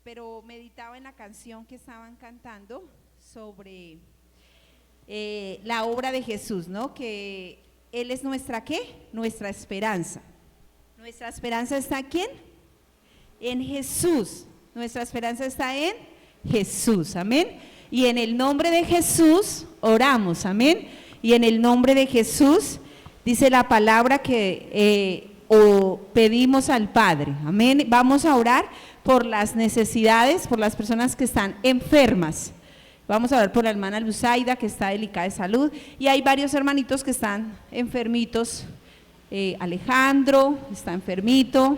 pero meditaba en la canción que estaban cantando sobre la obra de Jesús, ¿no? Que Él es nuestra, ¿qué? Nuestra esperanza. Nuestra esperanza está ¿en quién? En Jesús. Nuestra esperanza está en Jesús, amén. Y en el nombre de Jesús oramos, amén. Y en el nombre de Jesús dice la palabra que pedimos al Padre, amén. Vamos a orar por las necesidades, por las personas que están enfermas. Vamos a orar por la hermana Luzaida, que está delicada de salud, y hay varios hermanitos que están enfermitos. Alejandro está enfermito.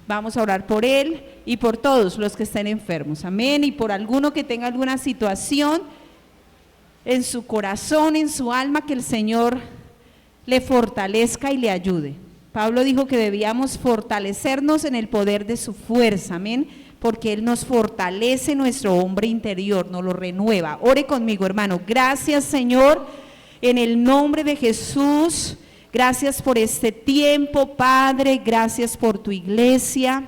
Vamos a orar por él y por todos los que estén enfermos, amén. Y por alguno que tenga alguna situación en su corazón, en su alma, que el Señor le fortalezca y le ayude. Pablo dijo que debíamos fortalecernos en el poder de su fuerza, amén, porque Él nos fortalece nuestro hombre interior, nos lo renueva. Ore conmigo, hermano. Gracias, Señor, en el nombre de Jesús. Gracias por este tiempo, Padre. Gracias por tu iglesia.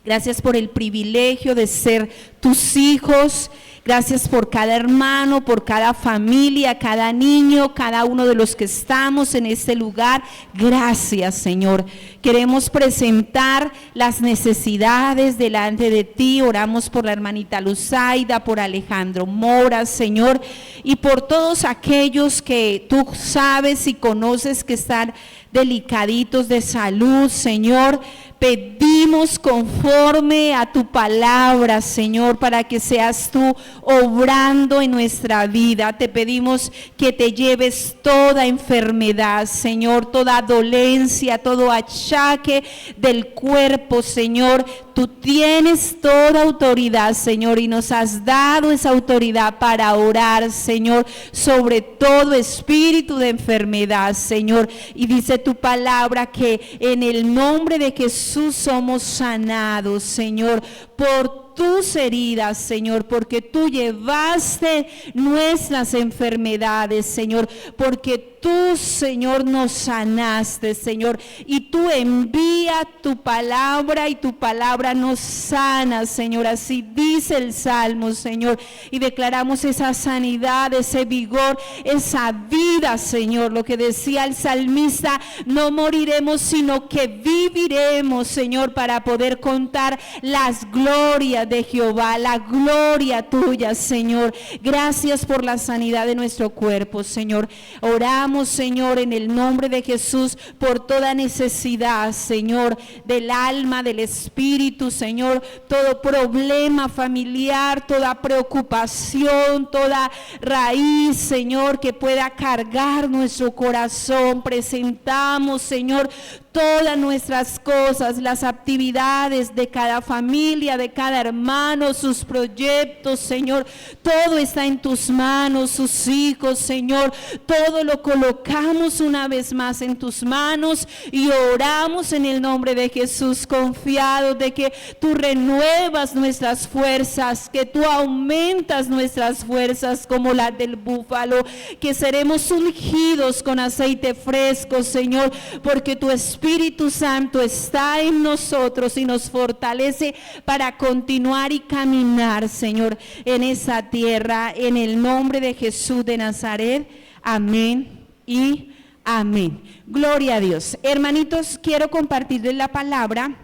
Gracias por el privilegio de ser tus hijos. Gracias por cada hermano, por cada familia, cada niño, cada uno de los que estamos en este lugar. Gracias, Señor. Queremos presentar las necesidades delante de ti. Oramos por la hermanita Luzaida, por Alejandro Mora, Señor, y por todos aquellos que tú sabes y conoces que están delicaditos de salud, Señor. Pedimos conforme a tu palabra, Señor, para que seas tú obrando en nuestra vida. Te pedimos que te lleves toda enfermedad, Señor, toda dolencia, todo achaque del cuerpo, Señor. Tú tienes toda autoridad, Señor, y nos has dado esa autoridad para orar, Señor, sobre todo espíritu de enfermedad, Señor. Y dice tu palabra que en el nombre de Jesús somos sanados, Señor, por tus heridas, Señor, porque tú llevaste nuestras enfermedades, Señor, porque tú, Señor, nos sanaste, Señor, y tú envía tu palabra y tu palabra nos sana, Señor. Así dice el Salmo, Señor, y declaramos esa sanidad, ese vigor, esa vida, Señor. Lo que decía el salmista, no moriremos, sino que viviremos, Señor, para poder contar las glorias de Jehová, la gloria tuya, Señor. Gracias por la sanidad de nuestro cuerpo, Señor. Oramos, Señor, en el nombre de Jesús, por toda necesidad, Señor, del alma, del espíritu, Señor, todo problema familiar, toda preocupación, toda raíz, Señor, que pueda cargar nuestro corazón. Presentamos, Señor, todas nuestras cosas, las actividades de cada familia, de cada hermano, sus proyectos, Señor, todo está en tus manos, sus hijos, Señor, todo lo colocamos una vez más en tus manos y oramos en el nombre de Jesús, confiados de que tú renuevas nuestras fuerzas, que tú aumentas nuestras fuerzas como las del búfalo, que seremos ungidos con aceite fresco, Señor, porque tu Espíritu Santo está en nosotros y nos fortalece para continuar y caminar, Señor, en esa tierra, en el nombre de Jesús de Nazaret. Amén y amén. Gloria a Dios. Hermanitos, quiero compartirles la palabra.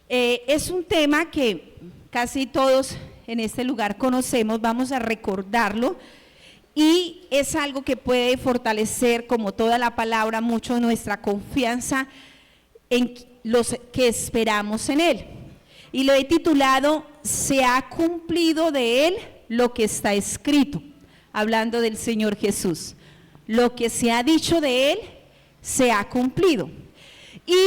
Es un tema que casi todos en este lugar conocemos, vamos a recordarlo. Y es algo que puede fortalecer, como toda la palabra, mucho nuestra confianza en los que esperamos en Él. Y lo he titulado, se ha cumplido de Él lo que está escrito, hablando del Señor Jesús. Lo que se ha dicho de Él se ha cumplido. Y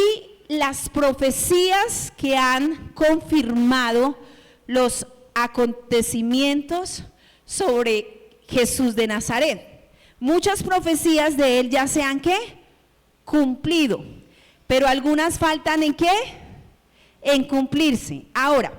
las profecías que han confirmado los acontecimientos sobre Jesús de Nazaret. Muchas profecías de Él ya se han ¿qué? Cumplido, pero algunas faltan ¿en qué? En cumplirse. Ahora,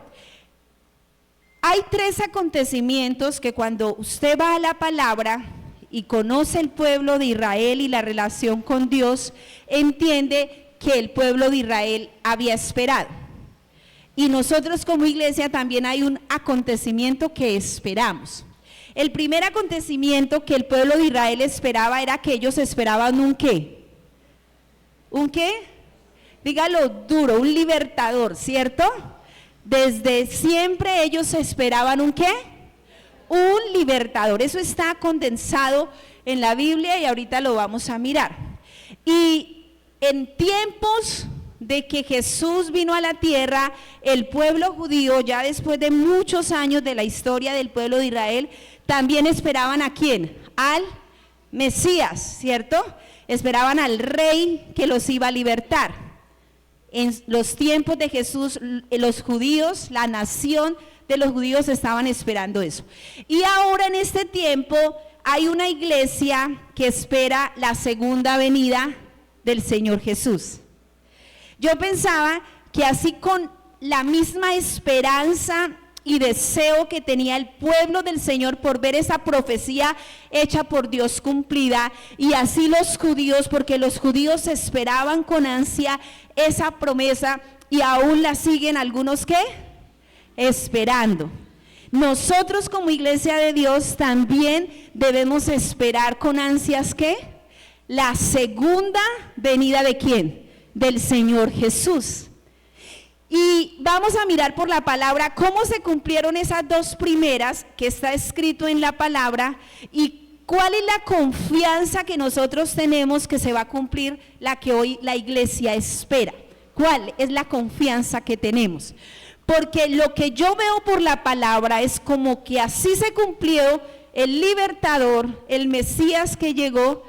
hay tres acontecimientos que cuando usted va a la palabra y conoce el pueblo de Israel y la relación con Dios, entiende que el pueblo de Israel había esperado. Y nosotros como iglesia también hay un acontecimiento que esperamos. El primer acontecimiento que el pueblo de Israel esperaba era que ellos esperaban un ¿qué? ¿Un qué? Dígalo duro, un libertador, ¿cierto? Desde siempre ellos esperaban un ¿qué? Un libertador. Eso está condensado en la Biblia y ahorita lo vamos a mirar. Y en tiempos de que Jesús vino a la tierra, el pueblo judío, ya después de muchos años de la historia del pueblo de Israel, también esperaban ¿a quién? Al Mesías, ¿cierto? Esperaban al rey que los iba a libertar. En los tiempos de Jesús, los judíos, la nación de los judíos estaban esperando eso. Y ahora en este tiempo hay una iglesia que espera la segunda venida del Señor Jesús. Yo pensaba que así con la misma esperanza y deseo que tenía el pueblo del Señor por ver esa profecía hecha por Dios cumplida, y así los judíos, porque los judíos esperaban con ansia esa promesa y aún la siguen algunos ¿qué? Esperando. Nosotros como iglesia de Dios también debemos esperar con ansias ¿qué? La segunda venida ¿de quién? Del Señor Jesús. Y vamos a mirar por la palabra cómo se cumplieron esas dos primeras que está escrito en la palabra y cuál es la confianza que nosotros tenemos que se va a cumplir la que hoy la iglesia espera. ¿Cuál es la confianza que tenemos? Porque lo que yo veo por la palabra es como que así se cumplió el libertador, el Mesías que llegó,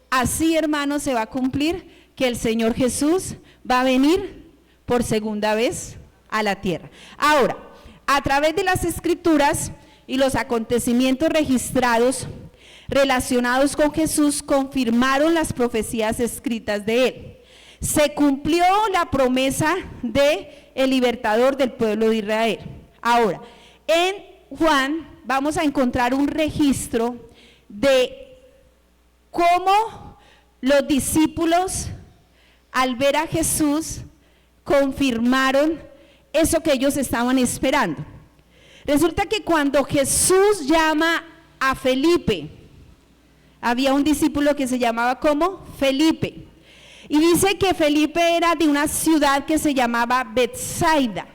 así hermanos se va a cumplir que el Señor Jesús va a venir por segunda vez a la tierra. Ahora, a través de las escrituras y los acontecimientos registrados relacionados con Jesús confirmaron las profecías escritas de él. Se cumplió la promesa de el libertador del pueblo de Israel. Ahora, en Juan vamos a encontrar un registro de cómo los discípulos al ver a Jesús confirmaron eso que ellos estaban esperando. Resulta que cuando Jesús llama a Felipe, había un discípulo que se llamaba ¿cómo? Felipe. Y dice que Felipe era de una ciudad que se llamaba Betsaida.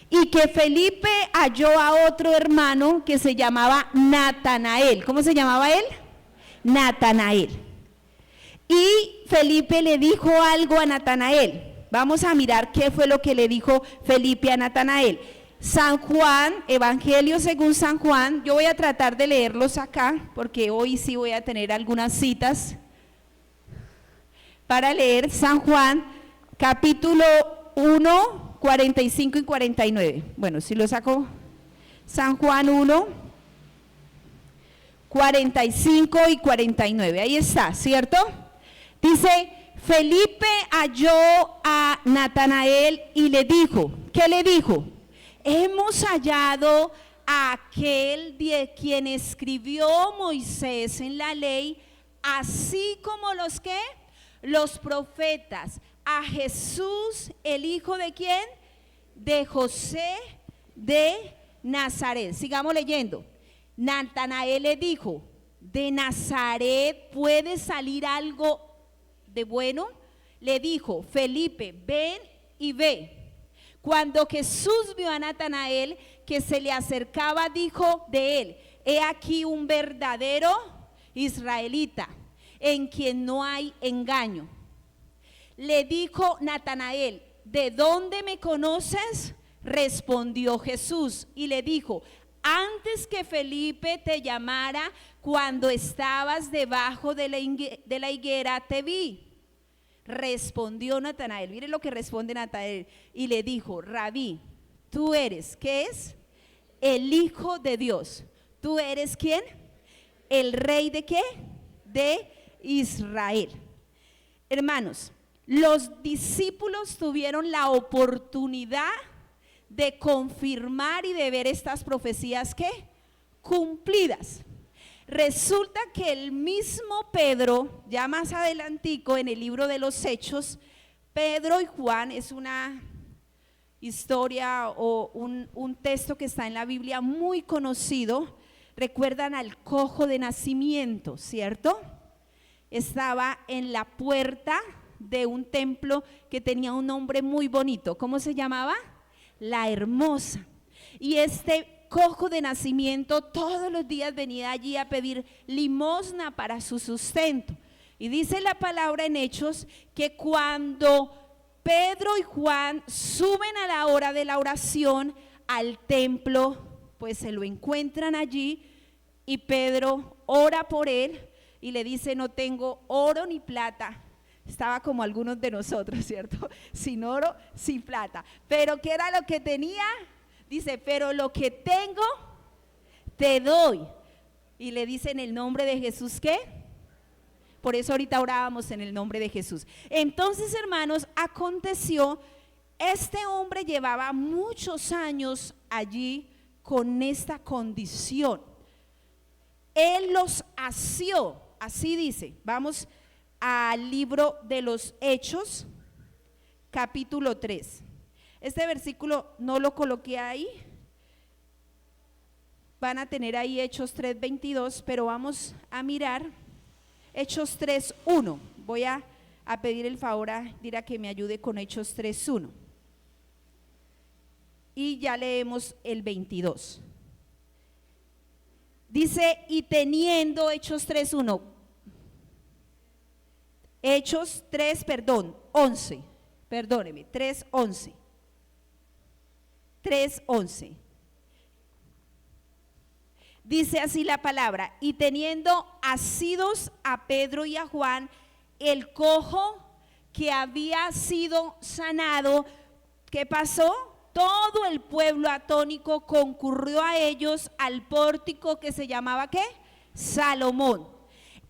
Y que Felipe halló a otro hermano que se llamaba Natanael. ¿Cómo se llamaba él? Natanael. Y Felipe le dijo algo a Natanael. Vamos a mirar qué fue lo que le dijo Felipe a Natanael. San Juan, Evangelio según San Juan, yo voy a tratar de leerlos acá, porque hoy sí voy a tener algunas citas para leer. San Juan, capítulo 1, 45 y 49. Bueno, si lo saco, San Juan 1, 45 y 49, ahí está, ¿cierto? Dice, Felipe halló a Natanael y le dijo, ¿qué le dijo? Hemos hallado a aquel de quien escribió Moisés en la ley, así como los que, los profetas, a Jesús, el hijo de quién? De José de Nazaret. Sigamos leyendo. Natanael le dijo, ¿de Nazaret puede salir algo de bueno? Le dijo, Felipe, ven y ve. Cuando Jesús vio a Natanael que se le acercaba, dijo de él, he aquí un verdadero israelita, en quien no hay engaño. Le dijo Natanael, ¿de dónde me conoces? Respondió Jesús y le dijo, antes que Felipe te llamara, cuando estabas debajo de la higuera, te vi. Respondió Natanael, mire lo que responde Natanael, y le dijo, Rabí, tú eres, ¿qué es? El Hijo de Dios. ¿Tú eres quién? El Rey de ¿qué? De Israel. Hermanos, los discípulos tuvieron la oportunidad de confirmar y de ver estas profecías ¿qué? Cumplidas. Resulta que el mismo Pedro, ya más adelantico en el libro de los Hechos, Pedro y Juan, es una historia o un texto que está en la Biblia muy conocido. Recuerdan al cojo de nacimiento, ¿cierto? Estaba en la puerta de un templo que tenía un nombre muy bonito. ¿Cómo se llamaba? La Hermosa. Y este cojo de nacimiento todos los días venía allí a pedir limosna para su sustento. Y dice la palabra en Hechos que cuando Pedro y Juan suben a la hora de la oración al templo, pues se lo encuentran allí y Pedro ora por él y le dice: no tengo oro ni plata. Estaba como algunos de nosotros, ¿cierto? Sin oro, sin plata. Pero ¿qué era lo que tenía? Dice: pero lo que tengo te doy. Y le dice: en el nombre de Jesús, ¿qué? Por eso ahorita orábamos en el nombre de Jesús. Entonces, hermanos, aconteció, este hombre llevaba muchos años allí con esta condición. Él los asió, así dice. Vamos al libro de los Hechos, capítulo 3. Este versículo no lo coloqué ahí. Van a tener ahí Hechos 3:22, pero vamos a mirar Hechos 3:1. Voy a pedir el favor a Dira que me ayude con Hechos 3:1. Y ya leemos el 22. Dice: y teniendo, Hechos 3:1. Hechos 11. Perdóneme, 3:11. 3:11. Dice así la palabra: y teniendo asidos a Pedro y a Juan, el cojo que había sido sanado, ¿qué pasó? Todo el pueblo atónico concurrió a ellos al pórtico que se llamaba ¿qué? Salomón.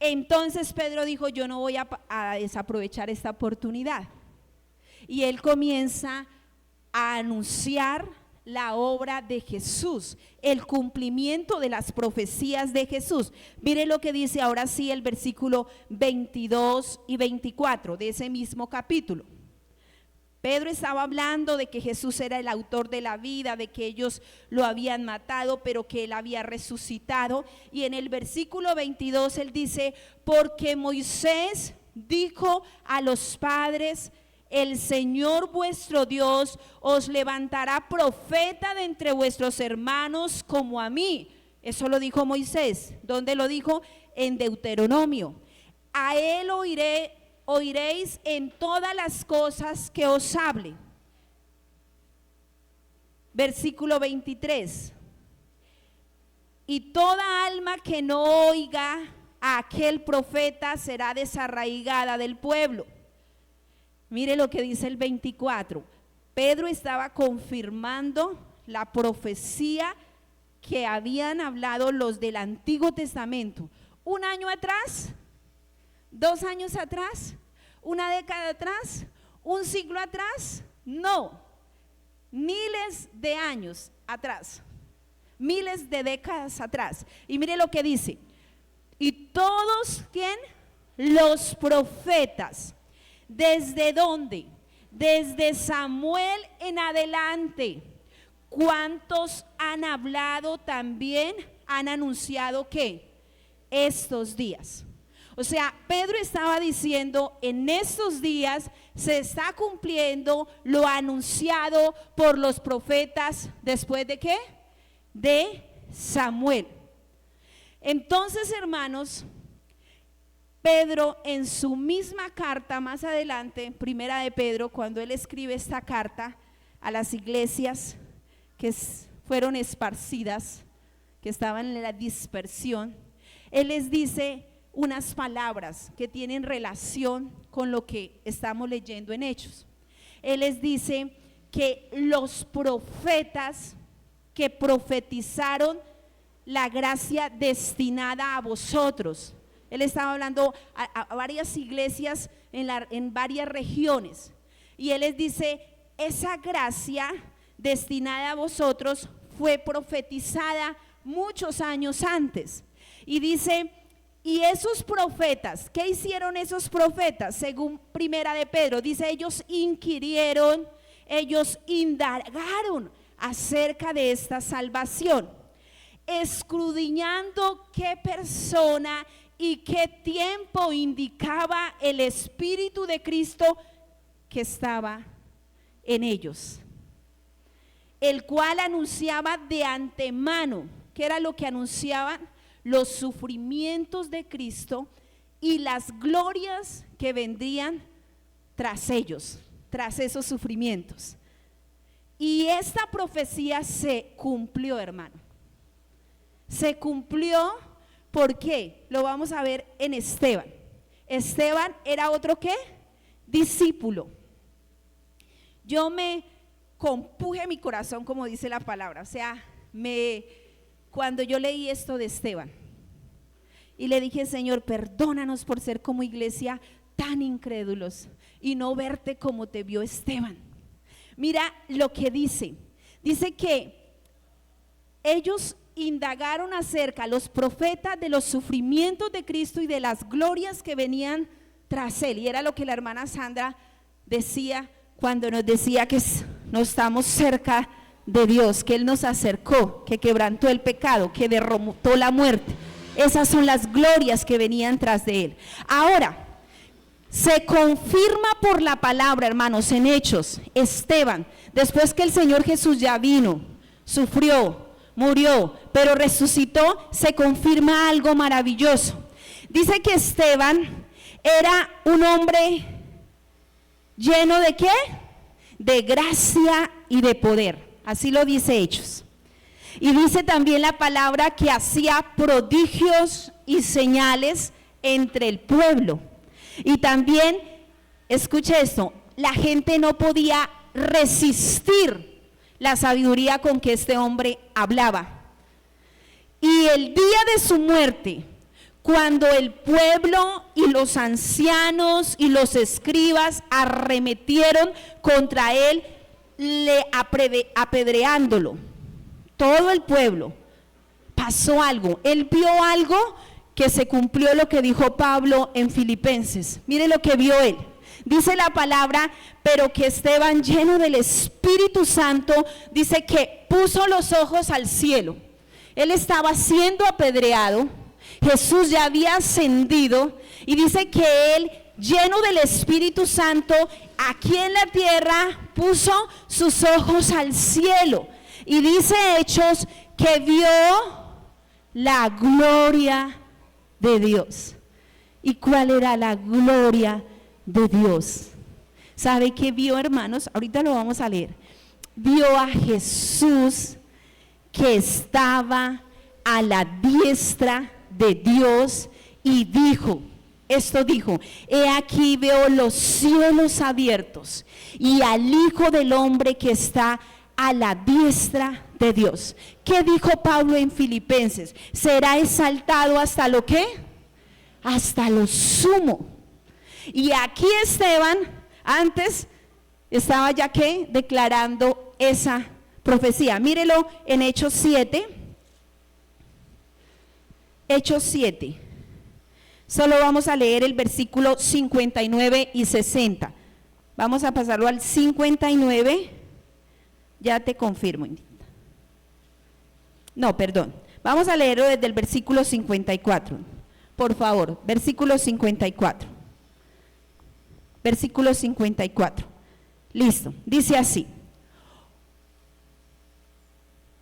Entonces Pedro dijo: yo no voy a desaprovechar esta oportunidad. Y él comienza a anunciar la obra de Jesús, el cumplimiento de las profecías de Jesús. Mire lo que dice ahora sí el versículo 22 y 24 de ese mismo capítulo. Pedro estaba hablando de que Jesús era el autor de la vida, de que ellos lo habían matado, pero que él había resucitado. Y en el versículo 22 él dice: porque Moisés dijo a los padres: el Señor vuestro Dios os levantará profeta de entre vuestros hermanos como a mí. Eso lo dijo Moisés. ¿Dónde lo dijo? En Deuteronomio. A él oiréis en todas las cosas que os hable. Versículo 23. Y toda alma que no oiga a aquel profeta será desarraigada del pueblo. Mire lo que dice el 24. Pedro estaba confirmando la profecía que habían hablado los del Antiguo Testamento. Un año atrás, 2 años atrás, una década atrás, un siglo atrás, no, miles de años atrás, miles de décadas atrás. Y mire lo que dice: y todos, ¿quién? Los profetas. ¿Desde dónde? Desde Samuel en adelante. ¿Cuántos han hablado también? Han anunciado ¿qué? Estos días. O sea, Pedro estaba diciendo: en estos días se está cumpliendo lo anunciado por los profetas. ¿Después de qué? De Samuel. Entonces, hermanos, Pedro en su misma carta más adelante, primera de Pedro, cuando él escribe esta carta a las iglesias que fueron esparcidas, que estaban en la dispersión, él les dice unas palabras que tienen relación con lo que estamos leyendo en Hechos. Él les dice que los profetas que profetizaron la gracia destinada a vosotros. Él estaba hablando a varias iglesias en varias regiones. Y él les dice: esa gracia destinada a vosotros fue profetizada muchos años antes. Y dice: y esos profetas, ¿qué hicieron esos profetas? Según primera de Pedro, dice: ellos inquirieron ellos indagaron acerca de esta salvación, escudriñando qué persona y qué tiempo indicaba el Espíritu de Cristo que estaba en ellos, el cual anunciaba de antemano. ¿Qué era lo que anunciaban? Los sufrimientos de Cristo y las glorias que vendrían tras ellos, tras esos sufrimientos. Y esta profecía se cumplió, hermano. Se cumplió, ¿por qué? Lo vamos a ver en Esteban. Esteban era otro ¿qué? Discípulo. Yo me compuje mi corazón, como dice la palabra, o sea, cuando yo leí esto de Esteban y le dije, Señor, perdónanos por ser como iglesia tan incrédulos y no verte como te vio Esteban. Mira lo que dice que ellos indagaron acerca, los profetas, de los sufrimientos de Cristo y de las glorias que venían tras él, y era lo que la hermana Sandra decía cuando nos decía que no estamos cerca de Dios, que Él nos acercó, que quebrantó el pecado, que derrotó la muerte. Esas son las glorias que venían tras de Él. Ahora, se confirma por la palabra, hermanos, en Hechos, Esteban, después que el Señor Jesús ya vino, sufrió, murió, pero resucitó, se confirma algo maravilloso. Dice que Esteban era un hombre lleno de ¿qué? De gracia y de poder. Así lo dice Hechos. Y dice también la palabra que hacía prodigios y señales entre el pueblo. Y también, escuche esto, la gente no podía resistir la sabiduría con que este hombre hablaba. Y el día de su muerte, cuando el pueblo y los ancianos y los escribas arremetieron contra él, apedreándolo, todo el pueblo, pasó algo. Él vio algo que se cumplió lo que dijo Pablo en Filipenses. Mire lo que vio él. Dice la palabra, pero que Esteban, lleno del Espíritu Santo, dice que puso los ojos al cielo. Él estaba siendo apedreado, Jesús ya había ascendido, y dice que él, lleno del Espíritu Santo, aquí en la tierra puso sus ojos al cielo, y dice Hechos que vio la gloria de Dios. ¿Y cuál era la gloria de Dios? ¿Sabe qué vio, hermanos? Ahorita lo vamos a leer. Vio a Jesús que estaba a la diestra de Dios y dijo, he aquí veo los cielos abiertos y al Hijo del Hombre que está a la diestra de Dios. ¿Qué dijo Pablo en Filipenses? Será exaltado hasta lo ¿qué? Hasta lo sumo. Y aquí Esteban antes estaba ya ¿qué? Declarando esa profecía. Mírelo en Hechos 7. Hechos 7. Solo vamos a leer el versículo 59 y 60. Vamos a pasarlo al 59. Ya te confirmo. No, perdón. Vamos a leerlo desde el versículo 54. Por favor, versículo 54. Versículo 54. Listo. Dice así.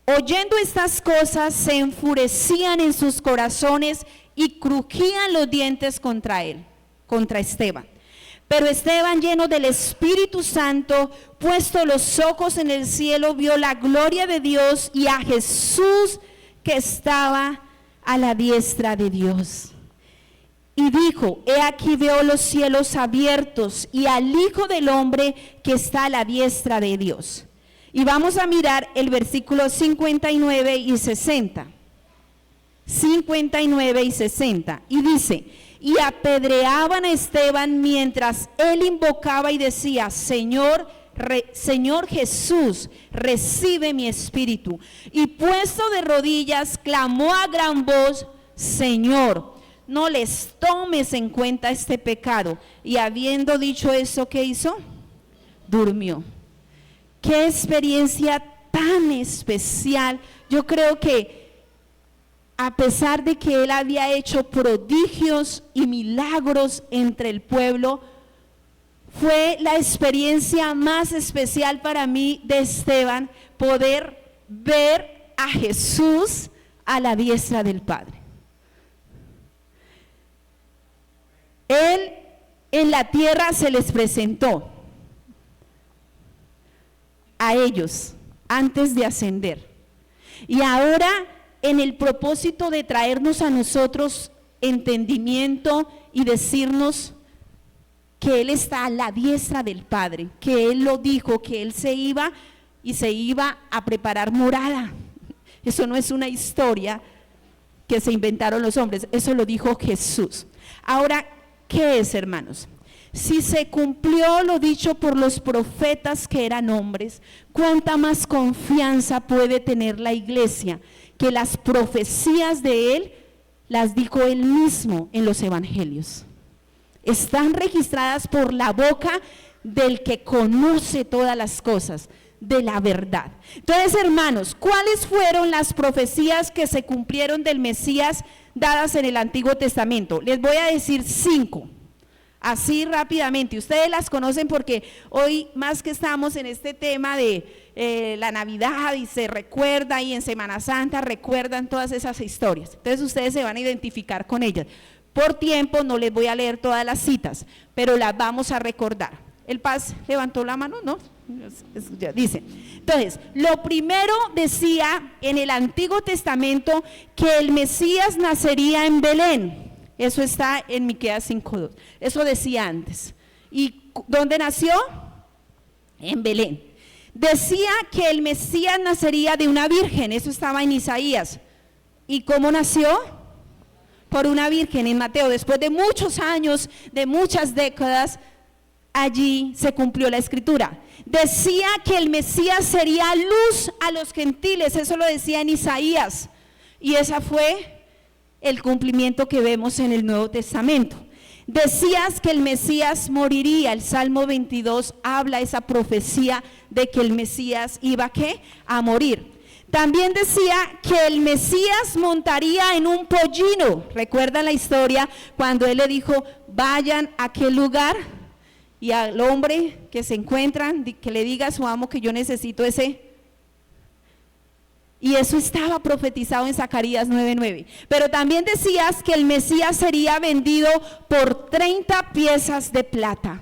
Oyendo estas cosas, se enfurecían en sus corazones y crujían los dientes contra él, contra Esteban. Pero Esteban, lleno del Espíritu Santo, puesto los ojos en el cielo, vio la gloria de Dios y a Jesús que estaba a la diestra de Dios. Y dijo, he aquí veo los cielos abiertos y al Hijo del Hombre que está a la diestra de Dios. Y vamos a mirar el versículo 59 y 60. 59 y 60. Y dice, y apedreaban a Esteban mientras él invocaba y decía, Señor Jesús, recibe mi espíritu. Y puesto de rodillas, clamó a gran voz, Señor, no les tomes en cuenta este pecado. Y habiendo dicho eso, ¿qué hizo? Durmió. qué experiencia tan especial. Yo creo que a pesar de que él había hecho prodigios y milagros entre el pueblo, fue la experiencia más especial para mí de Esteban, poder ver a Jesús a la diestra del Padre. Él en la tierra se les presentó a ellos antes de ascender, y ahora en el propósito de traernos a nosotros entendimiento y decirnos que Él está a la diestra del Padre, que Él lo dijo, que Él se iba a preparar morada. Eso no es una historia que se inventaron los hombres, eso lo dijo Jesús. Ahora, ¿qué es, hermanos? Si se cumplió lo dicho por los profetas que eran hombres, ¿cuánta más confianza puede tener la iglesia que las profecías de Él las dijo Él mismo en los evangelios? Están registradas por la boca del que conoce todas las cosas, de la verdad. Entonces, hermanos, ¿cuáles fueron las profecías que se cumplieron del Mesías dadas en el Antiguo Testamento? Les voy a decir 5, así rápidamente. Ustedes las conocen porque hoy, más que estamos en este tema de la Navidad y se recuerda, y en Semana Santa recuerdan todas esas historias. Entonces ustedes se van a identificar con ellas. Por tiempo no les voy a leer todas las citas, pero las vamos a recordar. El Paz levantó la mano, ¿no? Dice, entonces, lo primero decía en el Antiguo Testamento que el Mesías nacería en Belén. Eso está en Miqueas 5:2. Eso decía antes. ¿Y dónde nació? En Belén. Decía que el Mesías nacería de una virgen. Eso estaba en Isaías. ¿Y cómo nació? Por una virgen en Mateo. Después de muchos años, de muchas décadas, allí se cumplió la escritura. Decía que el Mesías sería luz a los gentiles. Eso lo decía en Isaías. Y esa fue el cumplimiento que vemos en el Nuevo Testamento. Decías que el Mesías moriría. El Salmo 22 habla esa profecía de que el Mesías iba ¿qué? A morir. También decía que el Mesías montaría en un pollino. ¿Recuerdan la historia cuando él le dijo, vayan a aquel lugar? Y al hombre que se encuentran, que le diga a su amo que yo necesito ese. Y eso estaba profetizado en Zacarías 9:9. Pero también decías que el Mesías sería vendido por 30 piezas de plata.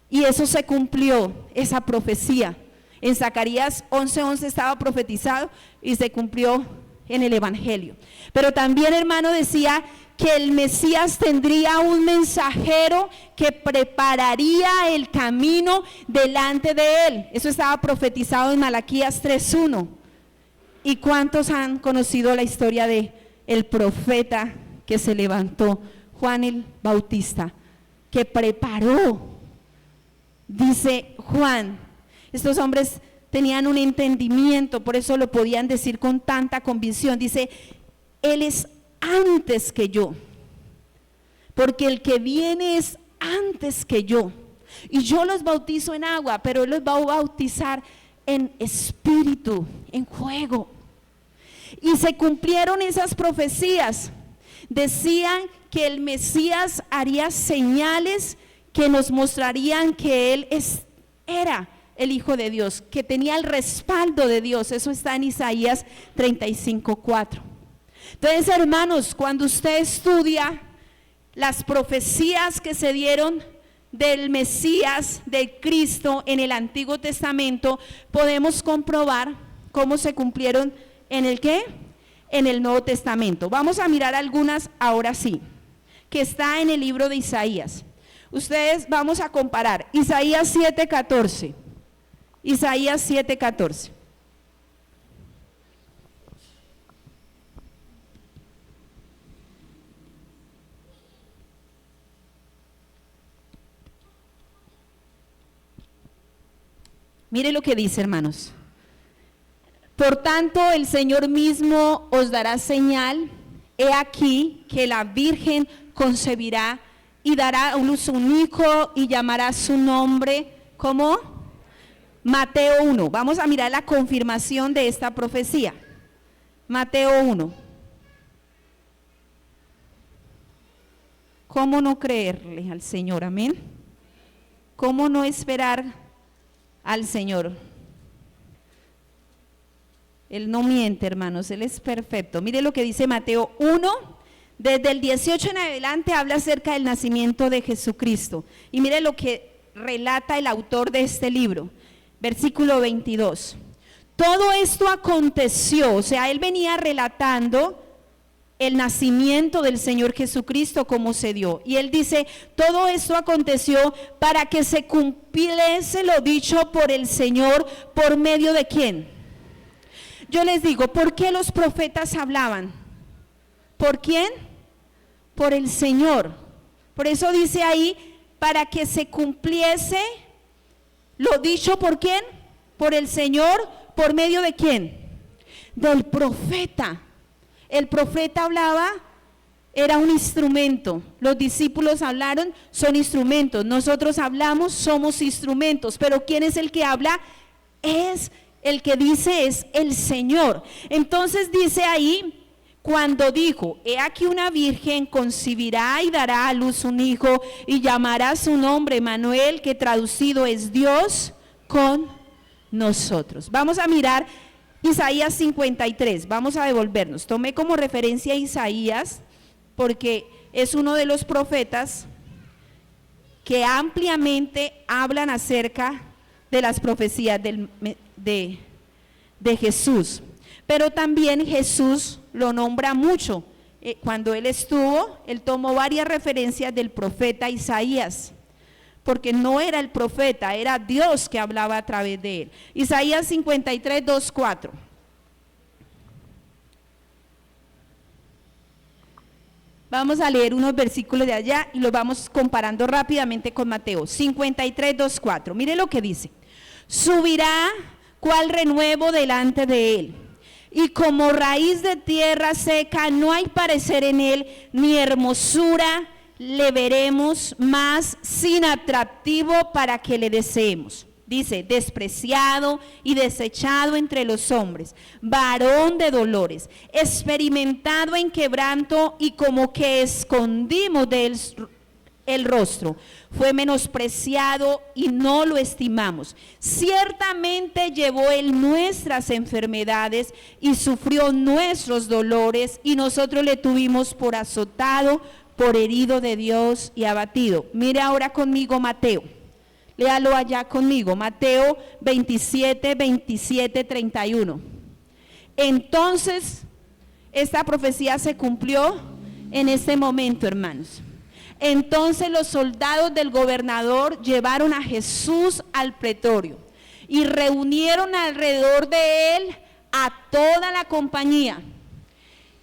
Y eso se cumplió, esa profecía. En Zacarías 11:11 estaba profetizado y se cumplió en el Evangelio. Pero también, hermano, decía que el Mesías tendría un mensajero que prepararía el camino delante de él. Eso estaba profetizado en Malaquías 3:1. ¿Y cuántos han conocido la historia de el profeta que se levantó, Juan el Bautista, que preparó? Dice Juan, estos hombres tenían un entendimiento, por eso lo podían decir con tanta convicción. Dice, Él es antes que yo, porque el que viene es antes que yo. Y yo los bautizo en agua, pero Él los va a bautizar en espíritu, en fuego. Y se cumplieron esas profecías. Decían que el Mesías haría señales que nos mostrarían que Él era el Hijo de Dios, que tenía el respaldo de Dios. Eso está en Isaías 35:4. Entonces, hermanos, cuando usted estudia las profecías que se dieron del Mesías, de Cristo en el Antiguo Testamento, podemos comprobar cómo se cumplieron en el ¿qué? En el Nuevo Testamento. Vamos a mirar algunas ahora sí, que está en el libro de Isaías. Ustedes vamos a comparar Isaías 7:14. Isaías 7:14. Mire lo que dice, hermanos. Por tanto, el Señor mismo os dará señal. He aquí que la Virgen concebirá y dará a luz un hijo y llamará su nombre, ¿cómo? Mateo 1, vamos a mirar la confirmación de esta profecía. Mateo 1. ¿Cómo no creerle al Señor? Amén. ¿Cómo no esperar al Señor? Él no miente, hermanos, Él es perfecto. Mire lo que dice Mateo 1, desde el 18 en adelante habla acerca del nacimiento de Jesucristo. Y mire lo que relata el autor de este libro, versículo 22. Todo esto aconteció, o sea, él venía relatando el nacimiento del Señor Jesucristo, cómo se dio. Y él dice, todo esto aconteció para que se cumpliese lo dicho por el Señor, ¿por medio de quién? Yo les digo, ¿por qué los profetas hablaban? ¿Por quién? Por el Señor. Por eso dice ahí, para que se cumpliese lo dicho ¿por quién? Por el Señor, ¿por medio de quién? Del profeta. El profeta hablaba, era un instrumento. Los discípulos hablaron, son instrumentos. Nosotros hablamos, somos instrumentos. Pero ¿quién es el que habla? Es el que dice, es el Señor. Entonces dice ahí, cuando dijo, he aquí una virgen concebirá y dará a luz un hijo y llamará su nombre Emmanuel, que traducido es Dios con nosotros. Vamos a mirar Isaías 53, vamos a devolvernos. Tomé como referencia a Isaías porque es uno de los profetas que ampliamente hablan acerca de las profecías de Jesús. Pero también Jesús lo nombra mucho. Cuando él estuvo, él tomó varias referencias del profeta Isaías, porque no era el profeta, era Dios que hablaba a través de él. Isaías 53, 2, 4. Vamos a leer unos versículos de allá y los vamos comparando rápidamente con Mateo 53, 2, 4. Mire lo que dice. Subirá cual renuevo delante de él, y como raíz de tierra seca, no hay parecer en él, ni hermosura le veremos más, sin atractivo para que le deseemos. Dice, despreciado y desechado entre los hombres, varón de dolores, experimentado en quebranto, y como que escondimos de él el rostro. Fue menospreciado y no lo estimamos. Ciertamente llevó él nuestras enfermedades y sufrió nuestros dolores, y nosotros le tuvimos por azotado, por herido de Dios y abatido. Mire ahora conmigo Mateo. Léalo allá conmigo, Mateo 27, 27, 31. Entonces, esta profecía se cumplió en este momento, hermanos. Entonces los soldados del gobernador llevaron a Jesús al pretorio y reunieron alrededor de él a toda la compañía,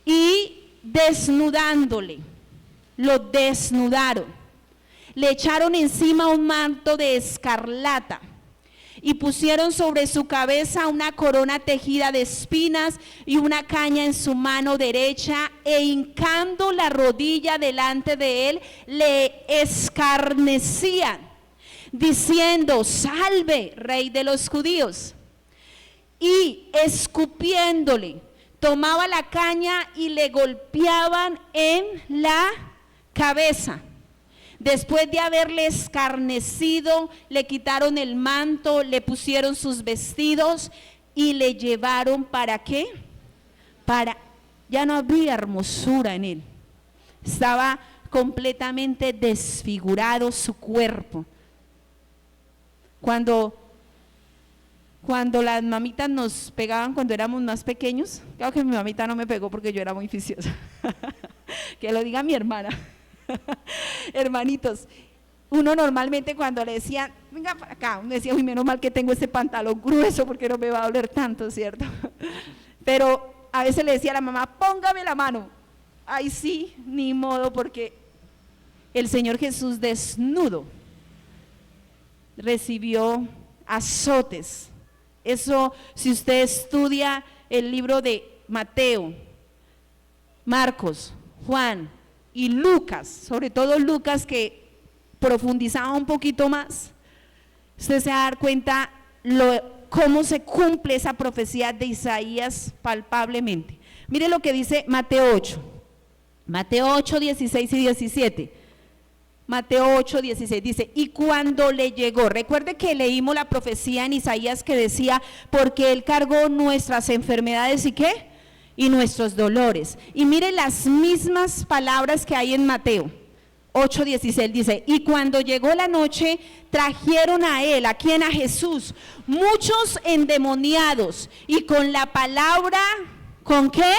y desnudándole, lo desnudaron, le echaron encima un manto de escarlata y pusieron sobre su cabeza una corona tejida de espinas y una caña en su mano derecha, e hincando la rodilla delante de él, le escarnecían, diciendo, salve, Rey de los judíos. Y escupiéndole, tomaba la caña y le golpeaban en la cabeza. Después de haberle escarnecido, le quitaron el manto, le pusieron sus vestidos y le llevaron, ¿para qué? Ya no había hermosura en él. Estaba completamente desfigurado su cuerpo. Cuando las mamitas nos pegaban cuando éramos más pequeños, claro que mi mamita no me pegó porque yo era muy viciosa. Que lo diga mi hermana. Hermanitos, uno normalmente cuando le decían, venga para acá, uno decía, uy, menos mal que tengo ese pantalón grueso porque no me va a doler tanto, ¿cierto? Pero a veces le decía a la mamá, póngame la mano. Ay, sí, ni modo, porque el Señor Jesús desnudo recibió azotes. Eso, si usted estudia el libro de Mateo, Marcos, Juan y Lucas, sobre todo Lucas, que profundizaba un poquito más, usted se va a dar cuenta cómo se cumple esa profecía de Isaías palpablemente. Mire lo que dice Mateo 8. Mateo 8, 16 y 17. Mateo 8, 16 dice, y cuando le llegó, recuerde que leímos la profecía en Isaías que decía, porque Él cargó nuestras enfermedades y ¿qué? Y nuestros dolores. Y mire las mismas palabras que hay en Mateo 8, 16, dice, y cuando llegó la noche, trajeron a Él, ¿a quién? A Jesús, muchos endemoniados, y con la palabra, ¿con qué?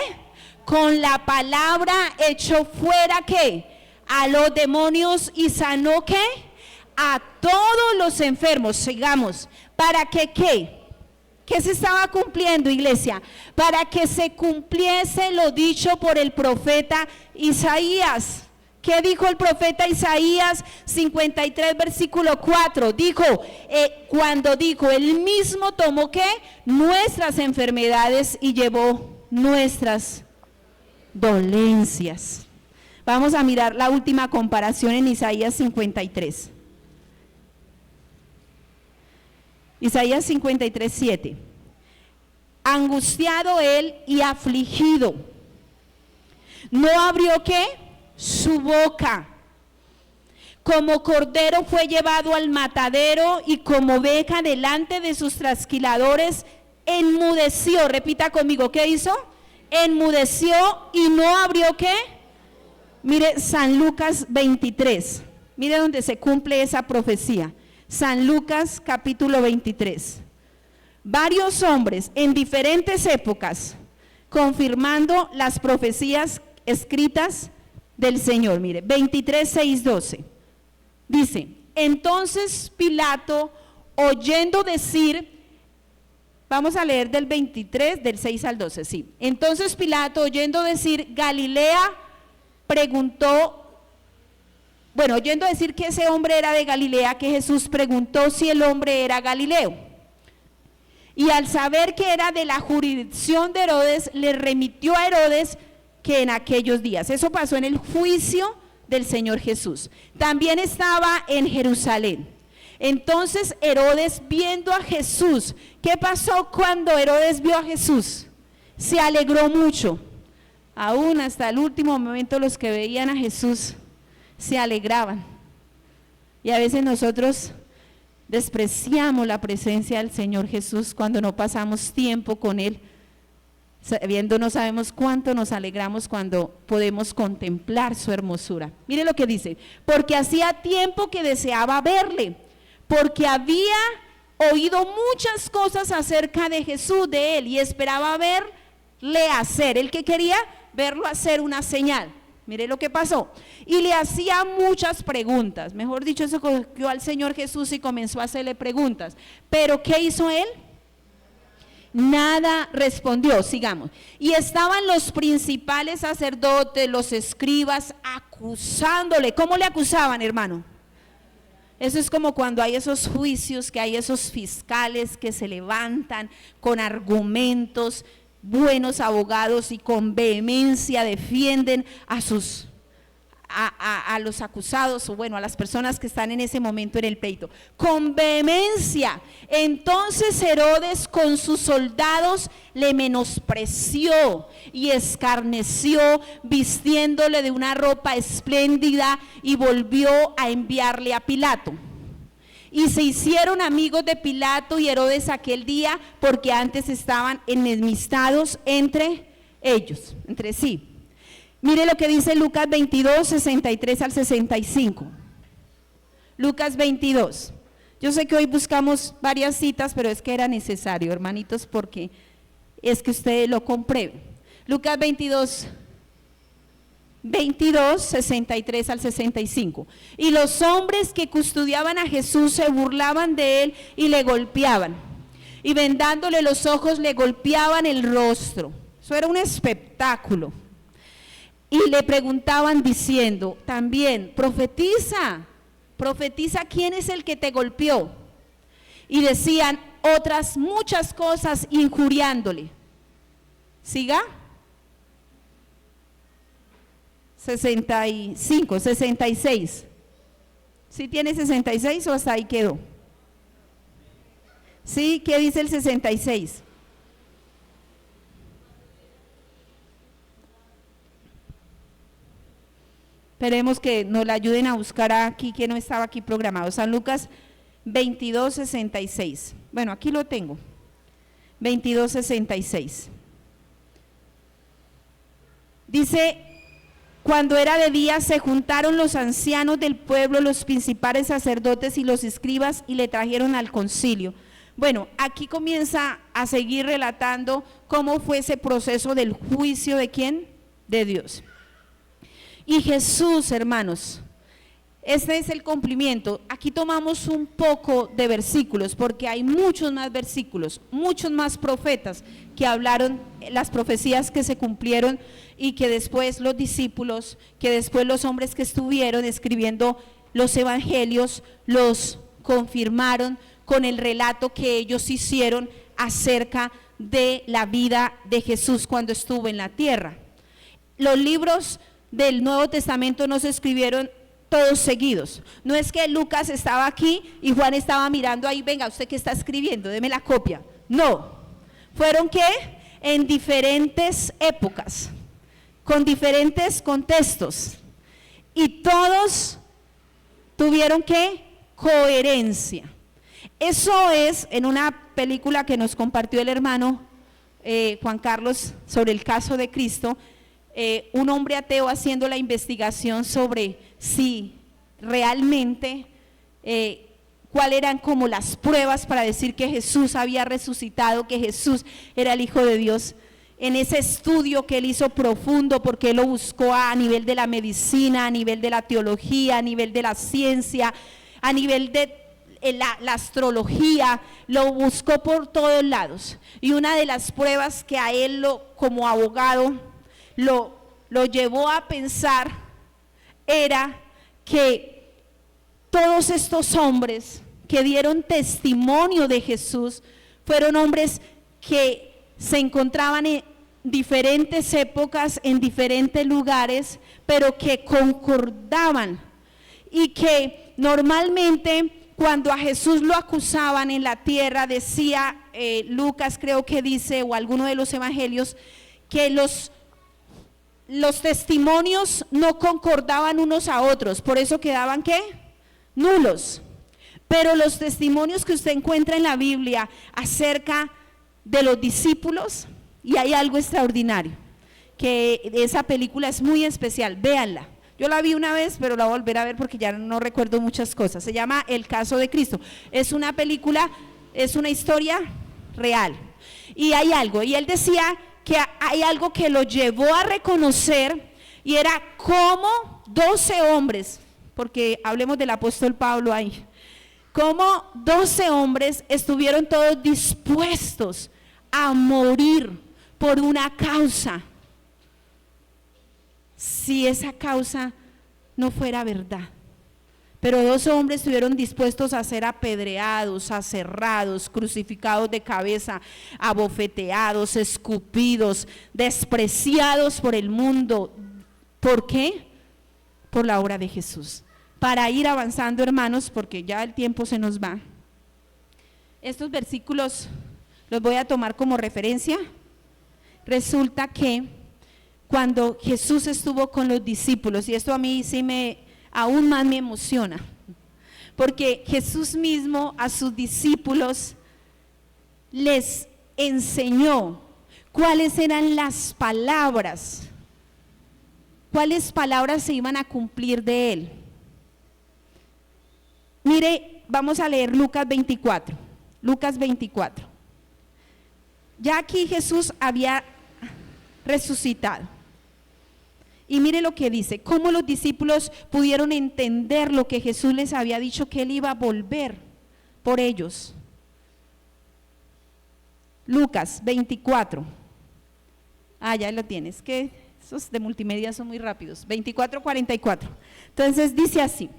Con la palabra echó fuera, ¿qué? A los demonios y sanó, ¿qué? A todos los enfermos. Sigamos. ¿Para que qué? ¿Qué se estaba cumpliendo, iglesia? Para que se cumpliese lo dicho por el profeta Isaías. ¿Qué dijo el profeta Isaías 53, versículo 4? Dijo, cuando dijo, Él mismo tomó, ¿qué? Nuestras enfermedades y llevó nuestras dolencias. Vamos a mirar la última comparación en Isaías 53. Isaías 53, 7. Angustiado él y afligido, no abrió ¿qué? Su boca. Como cordero fue llevado al matadero y como oveja delante de sus trasquiladores, enmudeció. Repita conmigo, ¿qué hizo? Enmudeció y no abrió ¿qué? Mire San Lucas 23, mire donde se cumple esa profecía. San Lucas capítulo 23. Varios hombres en diferentes épocas confirmando las profecías escritas del Señor. Mire, 23, 6, 12. Dice, entonces Pilato, oyendo decir, vamos a leer del 23, del 6 al 12, sí. Entonces Pilato, oyendo decir Galilea, preguntó, bueno, oyendo decir que ese hombre era de Galilea, que Jesús preguntó si el hombre era Galileo. Y al saber que era de la jurisdicción de Herodes, le remitió a Herodes que en aquellos días, eso pasó en el juicio del Señor Jesús, también estaba en Jerusalén. Entonces Herodes, viendo a Jesús, ¿qué pasó cuando Herodes vio a Jesús? Se alegró mucho. Aún hasta el último momento los que veían a Jesús se alegraban. Y a veces nosotros despreciamos la presencia del Señor Jesús cuando no pasamos tiempo con Él. Sabiendo, no sabemos cuánto nos alegramos cuando podemos contemplar su hermosura. Mire lo que dice, porque hacía tiempo que deseaba verle, porque había oído muchas cosas acerca de Jesús, de Él, y esperaba verle hacer. ¿El que quería? Verlo hacer una señal. Mire lo que pasó. Y le hacía muchas preguntas. Mejor dicho, se cogió al Señor Jesús y comenzó a hacerle preguntas. Pero ¿qué hizo Él? Nada respondió. Sigamos. Y estaban los principales sacerdotes, los escribas, acusándole. ¿Cómo le acusaban, hermano? Eso es como cuando hay esos juicios, que hay esos fiscales que se levantan con argumentos, buenos abogados, y con vehemencia defienden a los acusados, o bueno, a las personas que están en ese momento en el pleito, con vehemencia. Entonces Herodes con sus soldados le menospreció y escarneció, vistiéndole de una ropa espléndida, y volvió a enviarle a Pilato. Y se hicieron amigos de Pilato y Herodes aquel día, porque antes estaban enemistados entre ellos, entre sí. Mire lo que dice Lucas 22, 63 al 65. Lucas 22. Yo sé que hoy buscamos varias citas, pero es que era necesario, hermanitos, porque es que ustedes lo comprueben. Lucas 22, 63 al 65. Y los hombres que custodiaban a Jesús se burlaban de él y le golpeaban. Y vendándole los ojos le golpeaban el rostro. Eso era un espectáculo. Y le preguntaban diciendo también, profetiza quién es el que te golpeó. Y decían otras muchas cosas injuriándole. Siga. 65, 66. ¿Sí tiene 66 o hasta ahí quedó? ¿Sí? ¿Qué dice el 66? Esperemos que nos la ayuden a buscar aquí, que no estaba aquí programado. San Lucas 22:66. Bueno, aquí lo tengo. 22:66. Dice: cuando era de día se juntaron los ancianos del pueblo, los principales sacerdotes y los escribas, y le trajeron al concilio. Bueno, aquí comienza a seguir relatando cómo fue ese proceso del juicio de ¿quién? De Dios. Y Jesús, hermanos, este es el cumplimiento. Aquí tomamos un poco de versículos, porque hay muchos más versículos, muchos más profetas que hablaron, las profecías que se cumplieron y que después los discípulos, que después los hombres que estuvieron escribiendo los evangelios, los confirmaron con el relato que ellos hicieron acerca de la vida de Jesús cuando estuvo en la tierra. Los libros del Nuevo Testamento no se escribieron todos seguidos. No es que Lucas estaba aquí y Juan estaba mirando ahí, venga, ¿usted qué está escribiendo? Deme la copia. No, fueron ¿qué? En diferentes épocas, con diferentes contextos, y todos tuvieron ¿qué? Coherencia. Eso es en una película que nos compartió el hermano Juan Carlos sobre el caso de Cristo. Un hombre ateo haciendo la investigación sobre si realmente cuáles eran como las pruebas para decir que Jesús había resucitado, que Jesús era el Hijo de Dios. En ese estudio que él hizo profundo, porque él lo buscó a nivel de la medicina, a nivel de la teología, a nivel de la ciencia, a nivel de la astrología, lo buscó por todos lados. Y una de las pruebas que a él como abogado lo llevó a pensar era que todos estos hombres que dieron testimonio de Jesús fueron hombres que se encontraban en diferentes épocas, en diferentes lugares, pero que concordaban, y que normalmente cuando a Jesús lo acusaban en la tierra, decía Lucas, creo que dice, o alguno de los evangelios, que los testimonios no concordaban unos a otros, por eso quedaban ¿qué? Nulos. Pero los testimonios que usted encuentra en la Biblia acerca de los discípulos, y hay algo extraordinario, que esa película es muy especial, véanla. Yo la vi una vez, pero la voy a volver a ver porque ya no recuerdo muchas cosas. Se llama El caso de Cristo. Es una película, es una historia real. Y hay algo, y él decía que hay algo que lo llevó a reconocer, y era como 12 hombres, porque hablemos del apóstol Pablo ahí, como 12 hombres estuvieron todos dispuestos a morir por una causa, si esa causa no fuera verdad. Pero 12 hombres estuvieron dispuestos a ser apedreados, aserrados, crucificados de cabeza, abofeteados, escupidos, despreciados por el mundo. ¿Por qué? Por la obra de Jesús. Para ir avanzando, hermanos, porque ya el tiempo se nos va. Estos versículos los voy a tomar como referencia. Resulta que cuando Jesús estuvo con los discípulos, y esto a mí sí aún más me emociona, porque Jesús mismo a sus discípulos les enseñó cuáles eran las palabras, cuáles palabras se iban a cumplir de él. Mire, vamos a leer Lucas 24. Lucas 24. Ya aquí Jesús había resucitado. Y mire lo que dice, cómo los discípulos pudieron entender lo que Jesús les había dicho, que él iba a volver por ellos. Lucas 24. Ya lo tienes, que esos de multimedia son muy rápidos. 24:44. Entonces dice así: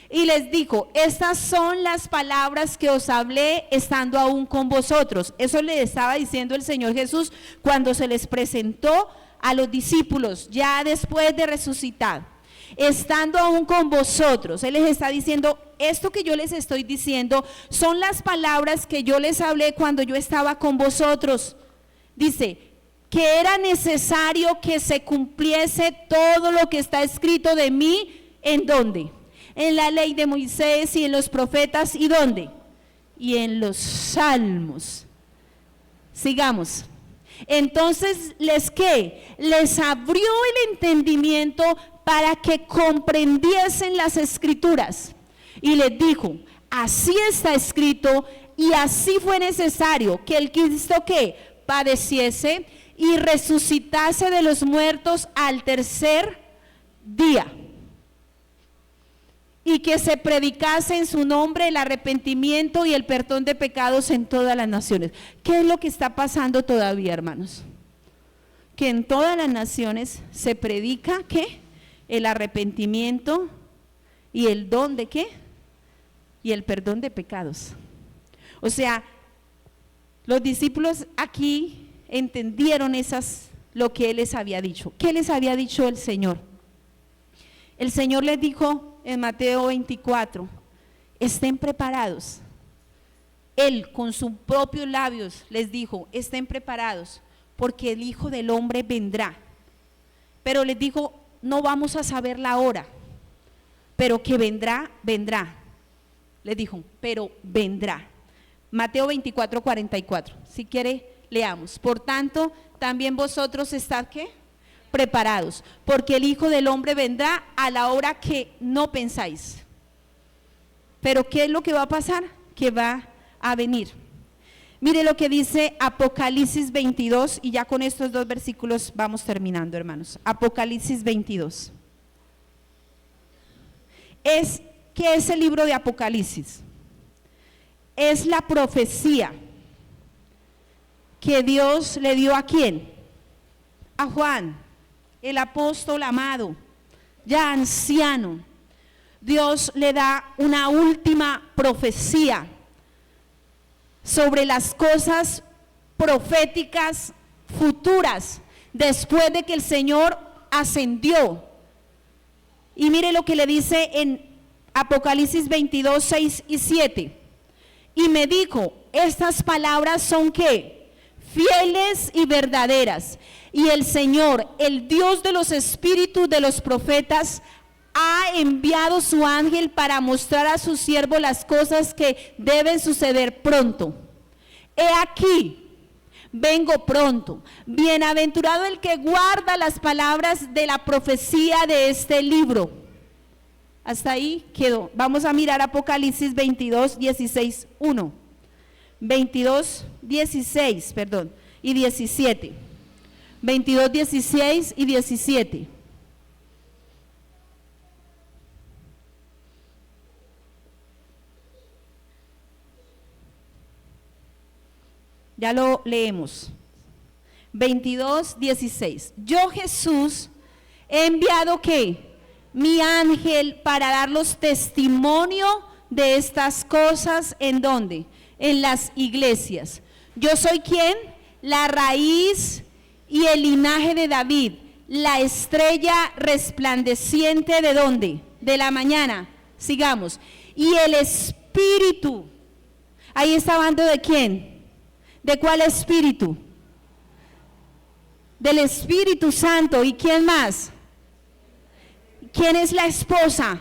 y les dijo, estas son las palabras que os hablé estando aún con vosotros. Eso le estaba diciendo el Señor Jesús cuando se les presentó a los discípulos, ya después de resucitar. estando aún con vosotros. Él les está diciendo, esto que yo les estoy diciendo son las palabras que yo les hablé cuando yo estaba con vosotros. Dice, que era necesario que se cumpliese todo lo que está escrito de mí, ¿en dónde? En la ley de Moisés y en los profetas, ¿y dónde? Y en los salmos. Sigamos. Entonces, les abrió el entendimiento para que comprendiesen las escrituras. Y les dijo, así está escrito, y así fue necesario que el Cristo que padeciese y resucitase de los muertos al tercer día, y que se predicase en su nombre el arrepentimiento y el perdón de pecados en todas las naciones. ¿Qué es lo que está pasando todavía, hermanos? Que en todas las naciones se predica, ¿qué? El arrepentimiento y el don de ¿qué? Y el perdón de pecados. O sea, los discípulos aquí entendieron lo que Él les había dicho. ¿Qué les había dicho el Señor? El Señor les dijo en Mateo 24, estén preparados. Él con sus propios labios les dijo, estén preparados, porque el Hijo del Hombre vendrá. Pero les dijo, no vamos a saber la hora, pero que vendrá, vendrá. Les dijo, pero vendrá. Mateo 24, 44. Si quiere, leamos. Por tanto, también vosotros estad, ¿qué? Preparados, porque el Hijo del Hombre vendrá a la hora que no pensáis. Pero ¿qué es lo que va a pasar? Que va a venir. Mire lo que dice Apocalipsis 22, y ya con estos dos versículos vamos terminando, hermanos. Apocalipsis 22. ¿Qué es el libro de Apocalipsis? Es la profecía que Dios le dio ¿a quién? A Juan, el apóstol amado, ya anciano. Dios le da una última profecía sobre las cosas proféticas futuras después de que el Señor ascendió. Y mire lo que le dice en Apocalipsis 22, 6 y 7. Y me dijo, estas palabras son ¿qué? Fieles y verdaderas. Y el Señor, el Dios de los espíritus de los profetas, ha enviado su ángel para mostrar a su siervo las cosas que deben suceder pronto. He aquí, vengo pronto. Bienaventurado el que guarda las palabras de la profecía de este libro. Hasta ahí quedó. Vamos a mirar Apocalipsis 22, 16, 1. 22, 16, perdón, y 17. 22, 16 y 17. Ya lo leemos. 22, 16. Yo, Jesús, he enviado ¿qué? Mi ángel para darlos testimonio de estas cosas. ¿En dónde? En las iglesias. Yo soy ¿quién? La raíz y el linaje de David, la estrella resplandeciente ¿de dónde? De la mañana. Sigamos. Y el Espíritu. Ahí está hablando ¿de quién? ¿De cuál Espíritu? Del Espíritu Santo. ¿Y quién más? ¿Quién es la esposa?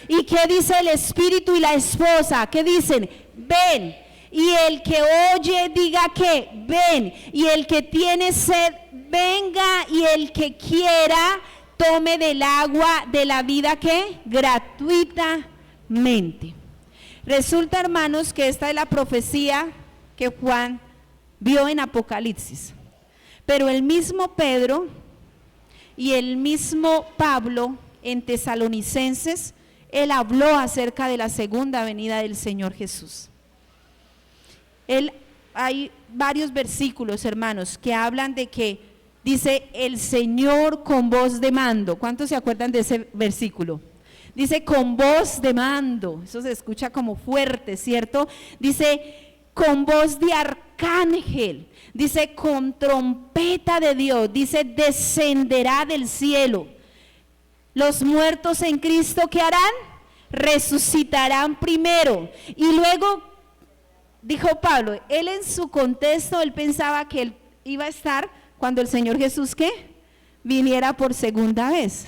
¿Y qué dice el Espíritu y la esposa? ¿Qué dicen? Ven. Y el que oye diga que ven. Y el que tiene sed venga. Y el que quiera tome del agua de la vida que gratuitamente. Resulta, hermanos, que esta es la profecía que Juan vio en Apocalipsis. Pero el mismo Pedro y el mismo Pablo en Tesalonicenses, él habló acerca de la segunda venida del Señor Jesús. Hay varios versículos, hermanos, que hablan de que dice el Señor con voz de mando. ¿Cuántos se acuerdan de ese versículo? Dice con voz de mando. Eso se escucha como fuerte, ¿cierto? Dice con voz de arcángel. Dice con trompeta de Dios. Dice descenderá del cielo. Los muertos en Cristo, ¿qué harán? Resucitarán primero. Y luego, dijo Pablo, él en su contexto, él pensaba que él iba a estar cuando el Señor Jesús, ¿qué? Viniera por segunda vez.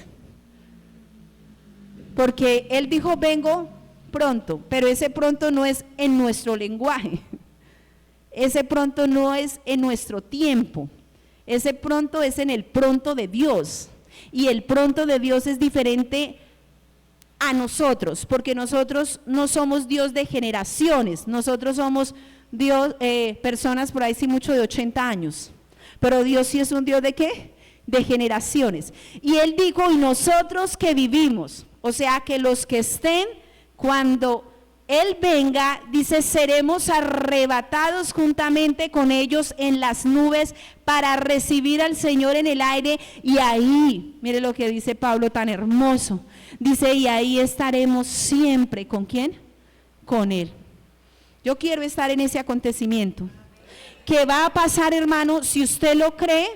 Porque él dijo, vengo pronto, pero ese pronto no es en nuestro lenguaje. Ese pronto no es en nuestro tiempo. Ese pronto es en el pronto de Dios. Y el pronto de Dios es diferente a nosotros, porque nosotros no somos Dios de generaciones, nosotros somos Dios, personas por ahí sí mucho de 80 años, pero Dios sí es un Dios de ¿qué? De generaciones. Y Él dijo, y nosotros que vivimos, o sea que los que estén cuando Él venga, dice, seremos arrebatados juntamente con ellos en las nubes para recibir al Señor en el aire, y ahí, mire lo que dice Pablo tan hermoso, dice, y ahí estaremos siempre, ¿con quién? Con Él. Yo quiero estar en ese acontecimiento, que va a pasar, hermano. Si usted lo cree,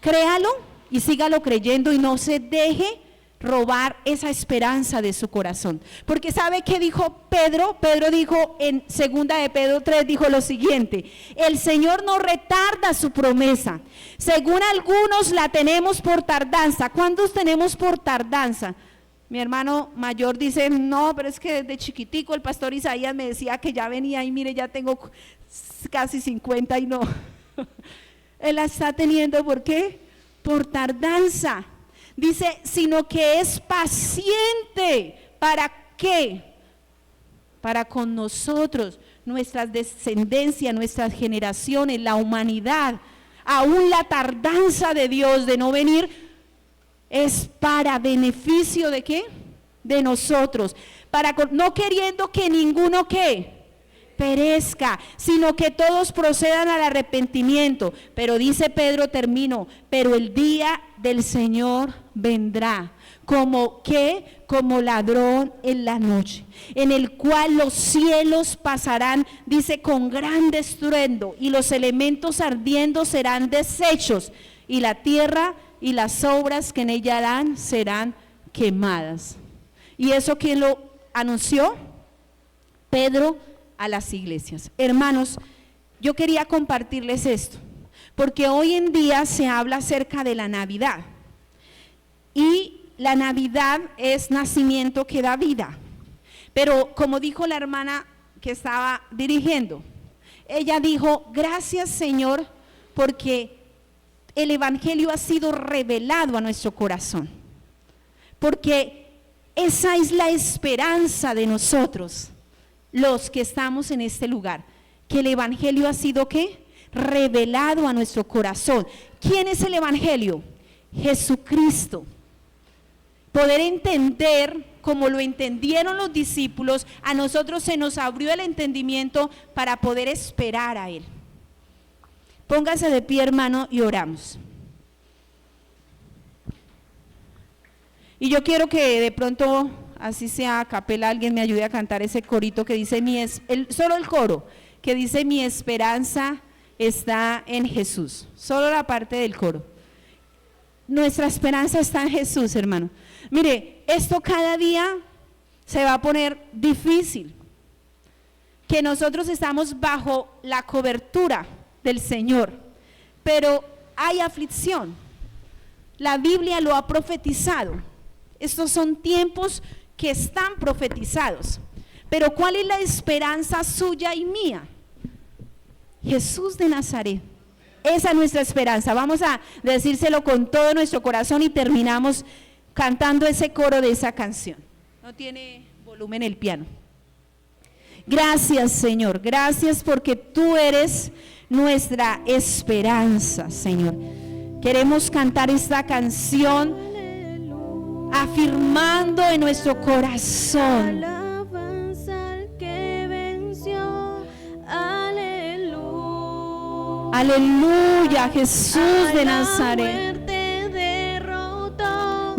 créalo y sígalo creyendo y no se deje robar esa esperanza de su corazón, porque ¿sabe qué dijo Pedro? Pedro dijo en 2 de Pedro 3, dijo lo siguiente: el Señor no retarda su promesa, según algunos la tenemos por tardanza. ¿Cuántos tenemos por tardanza? Mi hermano mayor dice, no, pero es que desde chiquitico el pastor Isaías me decía que ya venía, y mire, ya tengo casi 50 y no. Él la está teniendo, ¿por qué? Por tardanza. Dice, sino que es paciente. ¿Para qué? Para con nosotros, nuestras descendencias, nuestras generaciones, la humanidad. Aún la tardanza de Dios de no venir es para beneficio ¿de qué? De nosotros. No queriendo que ninguno ¿qué? Perezca, sino que todos procedan al arrepentimiento. Pero dice Pedro, termino, pero el día del Señor vendrá, como ¿qué? Como ladrón en la noche, en el cual los cielos pasarán, dice, con gran estruendo, y los elementos ardiendo serán deshechos, y la tierra y las obras que en ella harán serán quemadas. ¿Y eso quién lo anunció? Pedro a las iglesias. Hermanos, yo quería compartirles esto, porque hoy en día se habla acerca de la Navidad, y la Navidad es nacimiento que da vida, pero como dijo la hermana que estaba dirigiendo, ella dijo, gracias Señor, porque el Evangelio ha sido revelado a nuestro corazón, porque esa es la esperanza de nosotros, los que estamos en este lugar, que el Evangelio ha sido ¿qué? Revelado a nuestro corazón. ¿Quién es el Evangelio? Jesucristo. Poder entender como lo entendieron los discípulos, a nosotros se nos abrió el entendimiento para poder esperar a Él. Póngase de pie, hermano, y oramos. Y yo quiero que de pronto, así sea a capela, alguien me ayude a cantar ese corito que dice, solo el coro, que dice, mi esperanza está en Jesús. Solo la parte del coro. Nuestra esperanza está en Jesús, hermano. Mire, esto cada día se va a poner difícil, que nosotros estamos bajo la cobertura del Señor, pero hay aflicción. La Biblia lo ha profetizado. Estos son tiempos que están profetizados, pero ¿cuál es la esperanza suya y mía? Jesús de Nazaret. Esa es nuestra esperanza. Vamos a decírselo con todo nuestro corazón y terminamos cantando ese coro de esa canción. No tiene volumen el piano. Gracias, Señor, gracias porque tú eres nuestra esperanza, Señor. Queremos cantar esta canción afirmando en nuestro corazón. Alabanza al que venció. Aleluya. Aleluya, Jesús de Nazaret.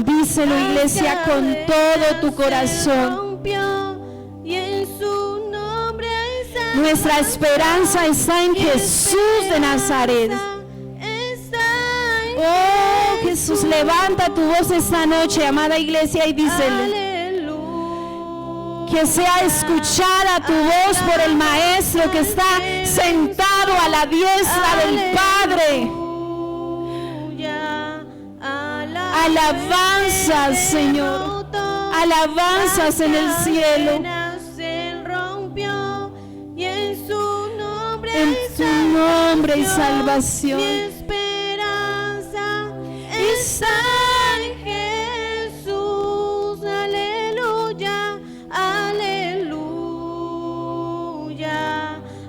Díselo, iglesia, con todo tu corazón. Y en su nombre nuestra esperanza está en Jesús de Nazaret. Está en Oh, Jesús, levanta tu voz esta noche, amada iglesia, y dícele que sea escuchada tu voz por el Maestro que está sentado a la diestra del Padre. Alabanzas, Señor, alabanzas en el cielo. En tu nombre y salvación. Mi esperanza está en Jesús. Aleluya, aleluya.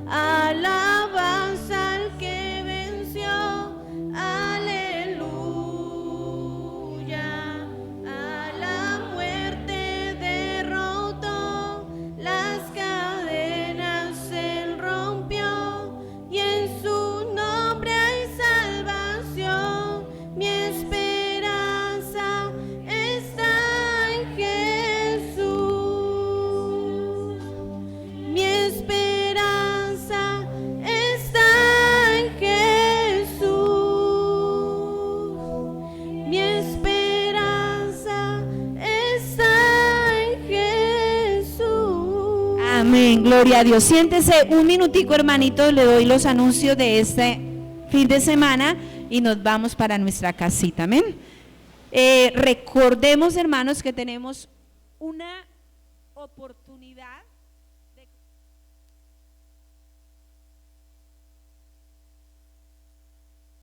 Alabanza al que venció. Aleluya. A la muerte derrotó, las cadenas él rompió, y en su nombre hay salvación. Mi esperanza está en Jesús. Mi esperanza está en Jesús. Mi esperanza está en Jesús. Amén, gloria a Dios. Siéntese un minutico, hermanito, le doy los anuncios de este fin de semana y nos vamos para nuestra casita, amén. Recordemos, hermanos, que tenemos una oportunidad